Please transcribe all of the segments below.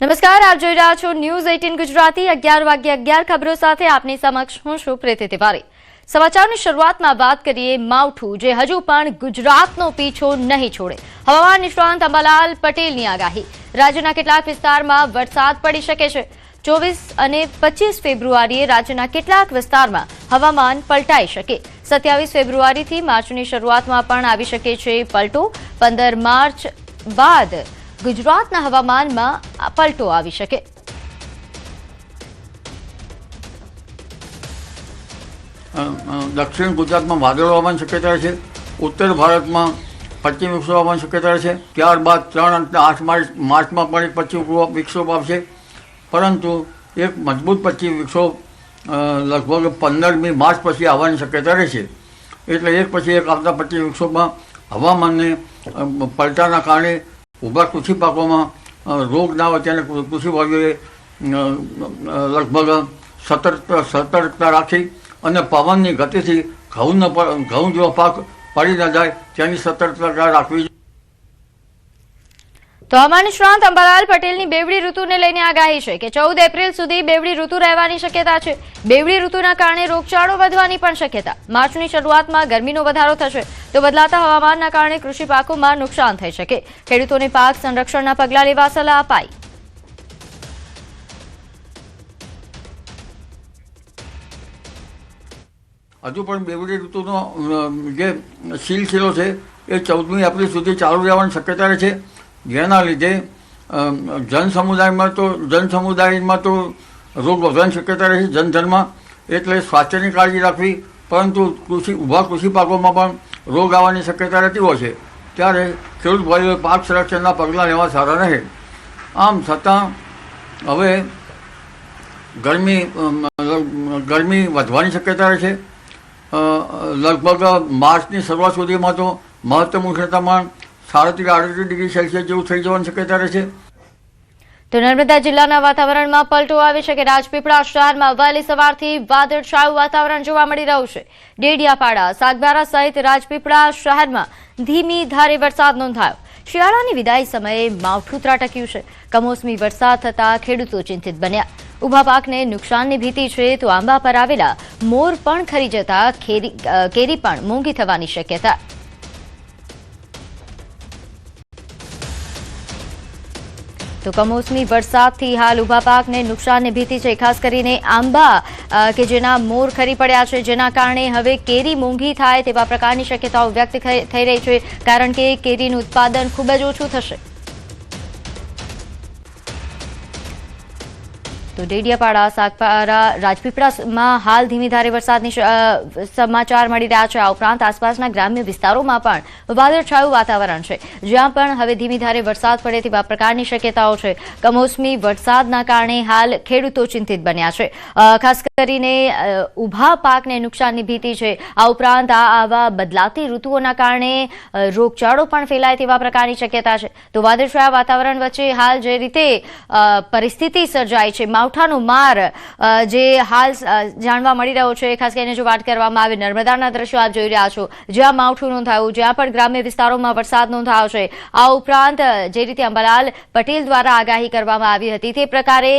નમસ્કાર, આપ જોઈ રહ્યા છો ન્યૂઝ 18 ગુજરાતી 11 વાગ્યે 11 ખબરો સાથે આપની સમક્ષ હું છું પ્રીતિ તિવારી। સમાચારની શરૂઆતમાં વાત કરીએ માવઠું, જે હજુ પણ ગુજરાતનો પીછો નહીં છોડે। હવામાન નિષ્ણાંત અંબાલાલ પટેલની આગાહી, રાજ્યના કેટલાક વિસ્તારમાં વરસાદ પડી શકે છે। 24 અને 25 ફેબ્રુઆરીએ રાજ્યના કેટલાક વિસ્તારમાં હવામાન પલટાઈ શકે। 27 ફેબ્રુઆરીથી માર્ચની શરૂઆતમાં પણ આવી શકે છે પલટો। 15 માર્ચ બાદ ગુજરાતના હવામાનમાં પલટો આવી શકે। દક્ષિણ ગુજરાતમાં વાદળો આવવાની શક્યતા છે। ઉત્તર ભારતમાં પશ્ચિમ વિક્ષોભ આવવાની શક્યતા છે। ત્યારબાદ 3 અને 8 માર્ચમાં પણ એક પશ્ચિમ વિક્ષોભ આવશે, પરંતુ એક મજબૂત પશ્ચિમ વિક્ષોભ લગભગ 15મી માર્ચ પછી આવવાની શક્યતા રહેશે। એટલે એક પછી એક આવતા પશ્ચિમ વિક્ષોભમાં હવામાનને પલટાના કારણે ઊભા કૃષિ પાકોમાં રોગ ના હોય તેને કૃષિભાઈઓએ લગભગ સતર્કતા રાખી અને પવનની ગતિથી ઘઉં જેવો પાક પડી ન જાય તેની સતર્કતા રાખવી। તો હવામાન નિષ્ણાંત અંબાલાલ પટેલની બેવડી ઋતુને લઈને આગાહી છે કે 14 એપ્રિલ સુધી બેવડી ઋતુ રહેવાની શક્યતા છે। બેવડી ઋતુના કારણે રોગચાળો વધવાની પણ શક્યતા। માર્ચની શરૂઆતમાં ગરમીનો વધારો થશે તો બદલાતા હવામાનના કારણે કૃષિ પાકોમાં નુકસાન થઈ શકે। ખેડૂતોને પાક સંરક્ષણના પગલાં લેવા સલાહ અપાઈ। હજુ પણ બેવડી ઋતુનો જે સિલસિલો છે એ 14મી એપ્રિલ સુધી ચાલુ રહેવાની શક્યતા રહે છે, જેના લીધે જનસમુદાયમાં તો રોગ વધવાની શક્યતા રહે છે જનધનમાં। એટલે સ્વાસ્થ્યની કાળજી રાખવી, પરંતુ ઊભા કૃષિ પાકોમાં પણ રોગ આવવાની શક્યતા રહેતી હોય છે, ત્યારે ખેડૂત ભાઈઓએ પાક સંરક્ષણના પગલાં લેવા સારા રહે। આમ છતાં હવે ગરમી વધવાની શક્યતા રહે છે। લગભગ માર્ચની શરૂઆત સુધીમાં તો મહત્તમ ઉષ્ણતામાન 37-38 ડિગ્રી સેલ્સિયસ જેવું થઈ જવાની શક્યતા રહે છે। તો નર્મદા જિલ્લાના વાતાવરણમાં પલટો આવી શકે। રાજપીપળા શહેરમાં વહેલી સવારથી વાદળછાયું વાતાવરણ જોવા મળી રહ્યું છે। ડેડિયાપાડા, સાગબારા સહિત રાજપીપળા શહેરમાં ધીમી ધારે વરસાદ નોંધાયો। શિયાળાની વિદાય સમયે માવઠું ત્રાટક્યું છે। કમોસમી વરસાદ થતા ખેડૂતો ચિંતિત બન્યા। ઊભા પાકને નુકસાનની ભીતિ છે તો આંબા પર આવેલા મોર પણ ખરી જતા કેરી પણ મોંઘી થવાની શક્યતા। તો કમોસમી વરસાદથી હાલ ઊભા પાકને નુકસાનની ભીતિ છે, ખાસ કરીને આંબા કે જેના મોર ખરી પડ્યા છે, જેના કારણે હવે કેરી મોંઘી થાય તેવા પ્રકારની શક્યતાઓ વ્યક્ત થઈ રહી છે, કારણ કે કેરીનું ઉત્પાદન ખૂબ જ ઓછું થશે। તો ડેડિયાપાડા, સાગબારા, રાજપીપળામાં હાલ ધીમી ધારે વરસાદની સમાચાર મળી રહ્યા છે। આ ઉપરાંત આસપાસના ગ્રામ્ય વિસ્તારોમાં પણ વાદળછાયું વાતાવરણ છે, જ્યાં પણ હવે ધીમી ધારે વરસાદ પડે તેવા પ્રકારની શક્યતાઓ છે। કમોસમી વરસાદના કારણે હાલ ખેડૂતો ચિંતિત બન્યા છે, ખાસ કરીને ઊભા પાકને નુકસાનની ભીતિ છે। આ ઉપરાંત આવા બદલાતી ઋતુઓના કારણે રોગચાળો પણ ફેલાય તેવા પ્રકારની શક્યતા છે। તો વાદળછાયા વાતાવરણ વચ્ચે હાલ જે રીતે પરિસ્થિતિ સર્જાય છે, માવઠાનો માર જે હાલ જાણવા મળી રહ્યો છે, ખાસ કરીને જો વાત કરવામાં આવે નર્મદાના દ્રશ્યો આપ જોઈ રહ્યા છો, જ્યાં માવઠું નોંધાયું, જ્યાં પણ ગ્રામ્ય વિસ્તારોમાં વરસાદ નોંધાયો છે। આ ઉપરાંત જે રીતે અંબાલાલ પટેલ દ્વારા આગાહી કરવામાં આવી હતી તે પ્રકારે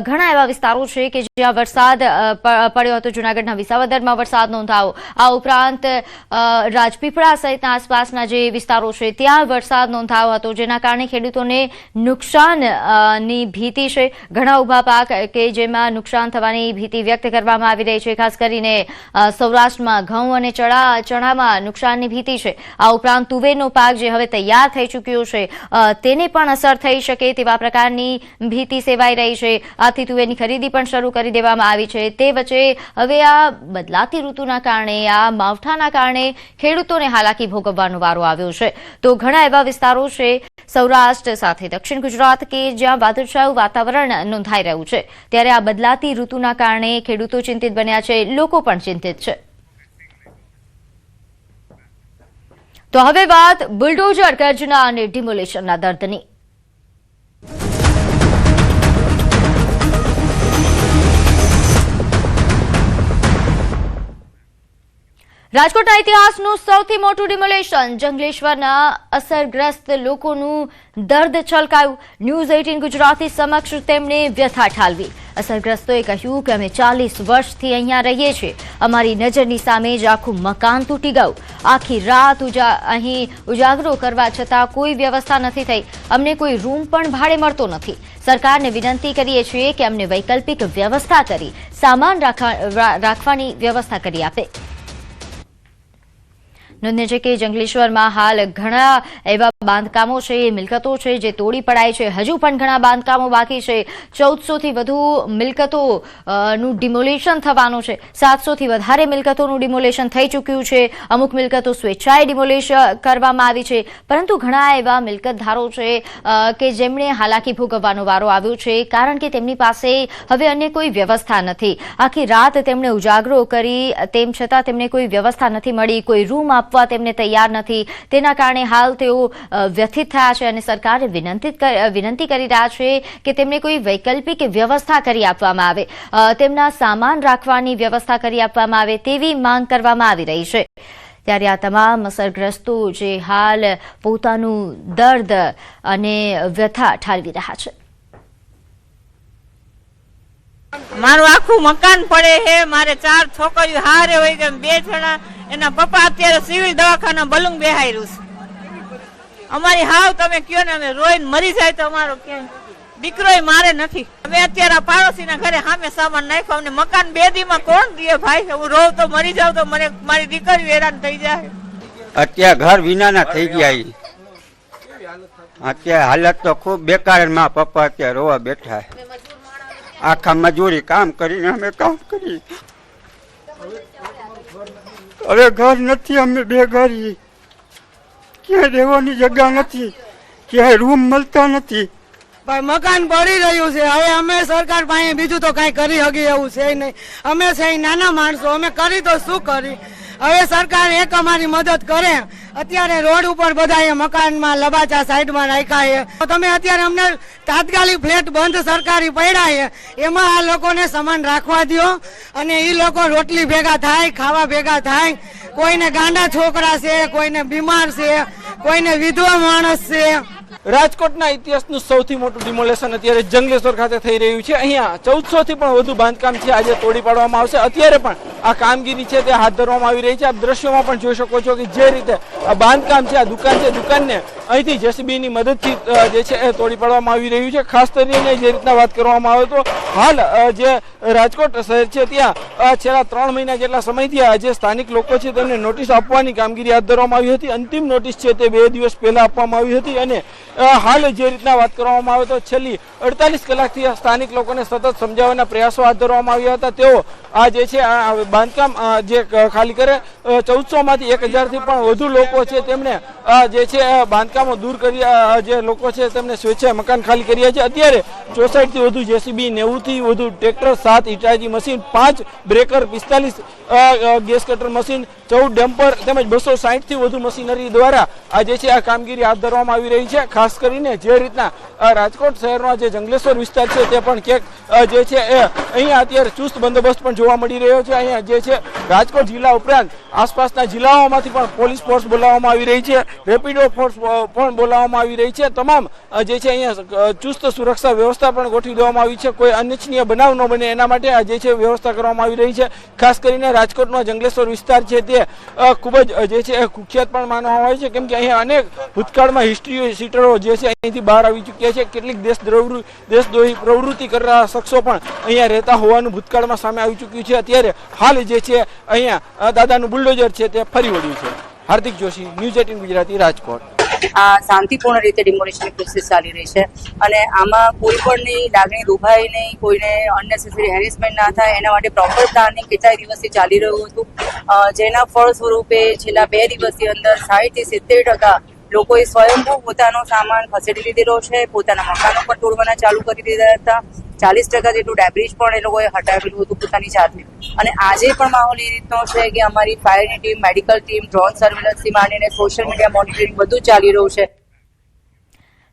ઘણા એવા વિસ્તારો છે કે જ્યાં વરસાદ પડ્યો હતો। જૂનાગઢના વિસાવદરમાં વરસાદ નોંધાયો। આ ઉપરાંત રાજપીપળા સહિતના આસપાસના જે વિસ્તારો છે ત્યાં વરસાદ નોંધાયો હતો, જેના કારણે ખેડૂતોને નુકસાનની ભીતિ છે। ઘણા ઊભા પાક કે જેમાં નુકસાન થવાની ભીતિ વ્યક્ત કરવામાં આવી રહી છે, ખાસ કરીને સૌરાષ્ટ્રમાં ઘઉં અને ચણામાં નુકસાનની ભીતિ છે। આ ઉપરાંત તુવેરનો પાક જે હવે તૈયાર થઈ ચૂક્યો છે તેને પણ અસર થઈ શકે તેવા પ્રકારની ભીતિ સેવાઈ રહી છે। આથી તુવેરની ખરીદી પણ શરૂ કરી દેવામાં આવી છે। તે વચ્ચે હવે આ બદલાતી ઋતુના કારણે, આ માવઠાના કારણે ખેડૂતોને હાલાકી ભોગવવાનો વારો આવ્યો છે। તો ઘણા એવા વિસ્તારો છે સૌરાષ્ટ્ર સાથે દક્ષિણ ગુજરાત કે જ્યાં વાદળછાયું વાતાવરણ નોંધાઈ રહ્યું છે, ત્યારે આ બદલાતી ઋતુના કારણે ખેડૂતો ચિંતિત બન્યા છે, લોકો પણ ચિંતિત છે। તો હવે વાત બુલડોઝર ગર્જના અને ડિમોલિશનના દર્દની। રાજકોટના ઇતિહાસનું સૌથી મોટું ડિમોલેશન જંગલેશ્વરના અસરગ્રસ્ત લોકોનું દર્દ છલકાયું। ન્યૂઝ 18 ગુજરાતી સમક્ષ તેમણે વ્યથા ઠાલવી। અસરગ્રસ્તોએ કહ્યું કે અમે 40 વર્ષથી અહીંયા રહીએ છીએ, અમારી નજરની સામે જ આખું મકાન તૂટી ગયું। આખી રાત અહીં ઉજાગરો કરવા છતાં કોઈ વ્યવસ્થા નથી થઈ, અમને કોઈ રૂમ પણ ભાડે મળતો નથી। સરકારને વિનંતી કરીએ છીએ કે અમને વૈકલ્પિક વ્યવસ્થા કરી સામાન રાખવાની વ્યવસ્થા કરી આપે। નોંધનીય છે કે જંગલેશ્વરમાં હાલ ઘણા એવા બાંધકામો છે, મિલકતો છે જે તોડી પડાય છે। હજુ પણ ઘણા બાંધકામો બાકી છે। 1400 થી વધુ મિલકતોનું ડિમોલેશન થવાનું છે। 700 થી વધારે મિલકતોનું ડિમોલેશન થઈ ચૂક્યું છે। અમુક મિલકતો સ્વેચ્છાએ ડિમોલેશન કરવામાં આવી છે, પરંતુ ઘણા એવા મિલકતધારો છે કે જેમણે હાલાકી ભોગવવાનો વારો આવ્યો છે, કારણ કે તેમની પાસે હવે અન્ય કોઈ વ્યવસ્થા નથી। આખી રાત તેમણે ઉજાગરો કરી, તેમ છતાં તેમને કોઈ વ્યવસ્થા નથી મળી, કોઈ રૂમ આપવા તેમને તૈયાર નથી। તેના કારણે હાલ તેઓ વ્યથિત થયા છે અને સરકારે વિનંતી કરી રહ્યા છે કે તેમને કોઈ વૈકલ્પિક વ્યવસ્થા કરી આપવામાં આવે, તેમના સામાન રાખવાની વ્યવસ્થા કરી આપવામાં આવે તેવી માંગ કરવામાં આવી રહી છે। ત્યારે આ તમામ અસરગ્રસ્તો જે હાલ પોતાનું દર્દ અને વ્યથા ઠાલવી રહ્યા છે। મારું આખું મકાન પડે છે। મારે 4 છોકરીઓ હારે હોય કે 2 જણા, એના પપ્પા અત્યારે સિવિલ દવાખાના બલુંગ બેહાર્યું છે। અમારી હાવ તમે કયો ને અમે રોઈને મરી જાય તો અમારો ક્યાંય દીકરો મારે નથી। અમે અત્યારે પાડોશીના ઘરે સામે સામાન નાખ્યો, અમને મકાન 2 દીમાં કોણ દે ભાઈ? હું રોવ તો મરી જાવ તો મને મારી દીકરી હેરાન થઈ જાય। અત્યારે ઘર વિનાના થઈ ગયા। અત્યારે હાલત તો ખૂબ બેકાર। માં પપ્પા અત્યારે રોવા બેઠા, આખા મજૂરી કામ કરીને અમે કામ કરી, હવે ઘર નથી, અમે બેઘરી, ક્યાંય રહેવાની જગ્યા નથી, ક્યાંય રૂમ મળતા નથી। ભાઈ મકાન પડી રહ્યું છે, હવે અમે સરકાર પાસે બીજું તો કઈ કરી હકી એવું છે નહીં। અમે છે નાના માણસો, અમે કરી તો શું કરી? હવે સરકાર એક અમારી મદદ કરે। અત્યારે રોડ ઉપર બધા મકાનમાં લબાચા સાઈડમાં રાખ્યા છે, તમે અત્યારે અમને તાત્કાલિક ફ્લેટ બંધ સરકારી પડ્યા છે, એમાં આ લોકોને સામાન રાખવા દો અને એ લોકો રોટલી ભેગા થાય, ખાવા ભેગા થાય। કોઈને ગાંડા છોકરા છે, કોઈને બીમાર છે, કોઈને વિધવા માણસ છે। રાજકોટના ઇતિહાસનું સૌથી મોટું ડિમોલેશન અત્યારે જંગલેશ્વર ખાતે થઈ રહ્યું છે। અહીંયા 1400 થી પણ વધુ બાંધકામ છે, આજે તોડી પાડવામાં આવશે। અત્યારે પણ આ કામગીરી છે તે હાથ ધરવામાં આવી રહી છે। આપ દ્રશ્યોમાં પણ જોઈ શકો છો કે જે રીતે આ બાંધકામ છે, આ દુકાન છે, દુકાનને અહીંથી જેસીબીની મદદથી જે છે એ તોડી પાડવામાં આવી રહ્યું છે। ખાસ કરીને જે રીતના વાત કરવામાં આવે તો હાલ જે રાજકોટ શહેર છે ત્યાં છેલ્લા 3 મહિના જેટલા સમયથી જે સ્થાનિક લોકો છે તેમને નોટિસ આપવાની કામગીરી હાથ ધરવામાં આવી હતી। અંતિમ નોટિસ છે તે 2 દિવસ પહેલા આપવામાં આવી હતી અને હાલ જે રીતના વાત કરવામાં આવે તો છેલ્લી 48 કલાકથી સ્થાનિક લોકોને સતત સમજાવવાના પ્રયાસો હાથ ધરવામાં આવ્યા હતા। તેઓ આ જે છે બાંધકામ જે ખાલી કરે 1400 માંથી 1000 થી પણ વધુ લોકો છે તેમણે જે છે બાંધકામો દૂર કરી, જે લોકો છે તેમને સ્વેચ્છાએ મકાન ખાલી કર્યા છે। અત્યારે 64 થી વધુ જેસીબી, 90 થી વધુ tractor, 7 Hitachi machine, 5 breaker, 45 gas cutter machine, 14 dumper તેમજ 260 થી વધુ મશીનરી દ્વારા આ જે છે આ કામગીરી હાથ ધરવામાં આવી રહી છે। ખાસ કરીને જે રીતના રાજકોટ શહેરનો જે જંગલેશ્વર વિસ્તાર છે તે પણ ક્યાંક જે છે એ અહીંયા અત્યારે ચુસ્ત બંદોબસ્ત પણ જોવા મળી રહ્યો છે। અહીંયા જે છે રાજકોટ જિલ્લા ઉપરાંત આસપાસના જિલ્લાઓમાંથી પણ પોલીસ ફોર્સ બોલાવવામાં આવી રહી છે, રેપિડો ફોર્સ પણ બોલાવવામાં આવી રહી છે। તમામ જે છે અહીંયા ચુસ્ત સુરક્ષા વ્યવસ્થા પણ ગોઠવી દેવામાં આવી છે, કોઈ અનિચ્છનીય બનાવ ન બને એના માટે આ જે છે વ્યવસ્થા કરવામાં આવી રહી છે। ખાસ કરીને રાજકોટનો જંગલેશ્વર વિસ્તાર છે તે ખૂબ જ જે છે કુખ્યાત પણ માનવામાં આવે છે, કેમ કે અહીંયા અનેક ભૂતકાળમાં હિસ્ટ્રી સીટરો જે છે અહીંથી બહાર આવી ચૂક્યા છે। કેટલીક દેશદ્રોહી પ્રવૃત્તિ કરનારા શખ્સો પણ અહીંયા રહેતા હોવાનું ભૂતકાળમાં સામે આવી ચૂક્યું છે। અત્યારે હાલ જે છે અહીંયા દાદાનું બુલડોઝર છે તે ફરી વળ્યું છે। હાર્દિક જોશી, ન્યૂઝ 18 ગુજરાતી, રાજકોટ। આ શાંતિપૂર્ણ રીતે ડિમોલિશનની પ્રોસેસ ચાલી રહી છે અને આમાં કોઈ પણની લાગણી દુભાય નહીં, કોઈને અનનેસેસરી હેરેસમેન્ટ ના થાય એના માટે પ્રોપર પ્લાનિંગ કેટલાય દિવસથી ચાલી રહ્યું હતું, જેના ફળ સ્વરૂપે છેલ્લા 2 દિવસની અંદર 60 થી 70% લોકોએ સ્વયંભૂ પોતાનો સામાન ખસેડી લીધેલો છે, પોતાના મકાનો પણ તોડવાના ચાલુ કરી દીધા હતા। 40% જેટલું ડેબ્રિજ પણ એ લોકોએ હટાવેલું હતું પોતાની જાતે। અને આજે પણ માહોલ એ રીતનો છે કે અમારી ફાયરની ટીમ, મેડિકલ ટીમ, ડ્રોન સર્વેલન્સથી માંડીને સોશિયલ મીડિયા મોનિટરિંગ બધું ચાલી રહ્યું છે।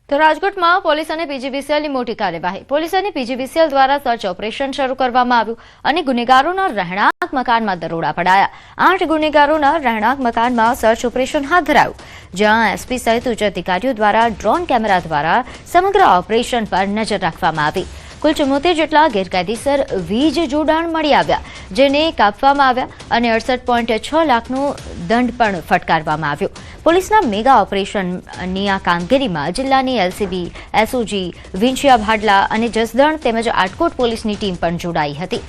તો રાજકોટમાં પોલીસ અને પીજીવીસીએલની મોટી કાર્યવાહી. પોલીસ અને પીજીવીસીએલ દ્વારા સર્ચ ઓપરેશન શરૂ કરવામાં આવ્યું અને ગુનેગારોના રહેણાંક મકાનમાં દરોડા પડાયા. 8 ગુનેગારોના રહેણાંક મકાનમાં સર્ચ ઓપરેશન હાથ ધરાયું, જ્યાં એસપી સહિત ઉચ્ચ અધિકારીઓ દ્વારા ડ્રોન કેમેરા દ્વારા સમગ્ર ઓપરેશન પર નજર રાખવામાં આવી. કુલ 74 જેટલા ગેરકાયદેસર વીજ જોડાણ મળી આવ્યા, જેને કાપવામાં આવ્યા અને 68.6 લાખનો દંડ પણ ફટકારવામાં આવ્યો. પોલીસના મેગા ઓપરેશનની આ કામગીરીમાં જિલ્લાની એલસીબી, એસઓજી, વિંછિયા ભાડલા અને જસદણ તેમજ આટકોટ પોલીસની ટીમ પણ જોડાઈ હતી.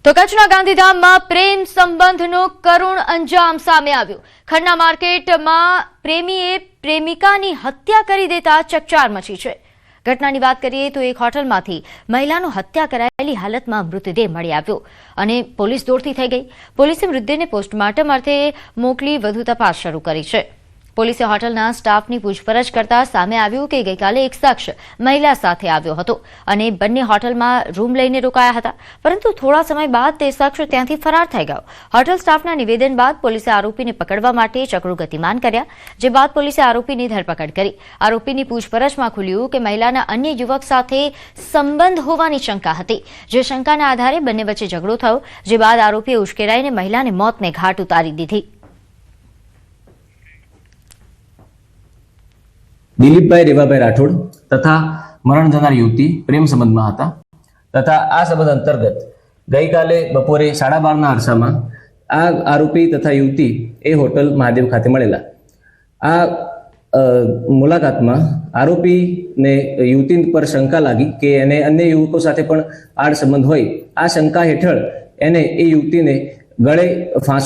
તો કચ્છના ગાંધીધામમાં પ્રેમ સંબંધનો કરુણ અંજામ સામે આવ્યો. ખન્ના માર્કેટમાં પ્રેમીએ પ્રેમિકાની હત્યા કરી દેતા ચકચાર મચી છે. ઘટનાની વાત કરીએ તો એક હોટલમાંથી મહિલાનો હત્યા કરાયેલી હાલતમાં મૃતદેહ મળી આવ્યો અને પોલીસ દોડતી થઈ ગઈ. પોલીસે મૃતદેહને પોસ્ટમોર્ટમ અર્થે મોકલી વધુ તપાસ શરૂ કરી છે. પોલીસે હોટલના સ્ટાફની પૂછપરછ કરતા સામે આવ્યું કે ગઈકાલે એક શખ્સ મહિલા સાથે આવ્યો હતો અને બંને હોટલમાં રૂમ લઈને રોકાયા હતા, પરંતુ થોડા સમય બાદ તે શખ્સ ત્યાંથી ફરાર થઈ ગયો. હોટલ સ્ટાફના નિવેદન બાદ પોલીસે આરોપીને પકડવા માટે ચક્રો ગતિમાન કર્યા, જે બાદ પોલીસે આરોપીની ધરપકડ કરી. આરોપીની પૂછપરછમાં ખુલ્યું કે મહિલાના અન્ય યુવક સાથે સંબંધ હોવાની શંકા હતી, જે શંકાના આધારે બંને વચ્ચે ઝઘડો થયો, જે બાદ આરોપીએ ઉશ્કેરાઈને મહિલાને મોતને ઘાટ ઉતારી દીધી. દિલીપભાઈ રેવાભાઈ રાઠોડ તથા મરણ જનાર યુવતી પ્રેમ સંબંધમાં હતા તથા આ સંબંધ અંતર્ગત ગઈકાલે બપોરે 12:30ના અરસામાં આ આરોપી તથા યુવતી એ હોટલ મહાદેવ ખાતે મળેલા. આ મુલાકાતમાં આરોપીને યુવતી પર શંકા લાગી કે એને અન્ય યુવકો સાથે પણ આડ સંબંધ હોય. આ શંકા હેઠળ એને એ યુવતીને ગળે ફાંસો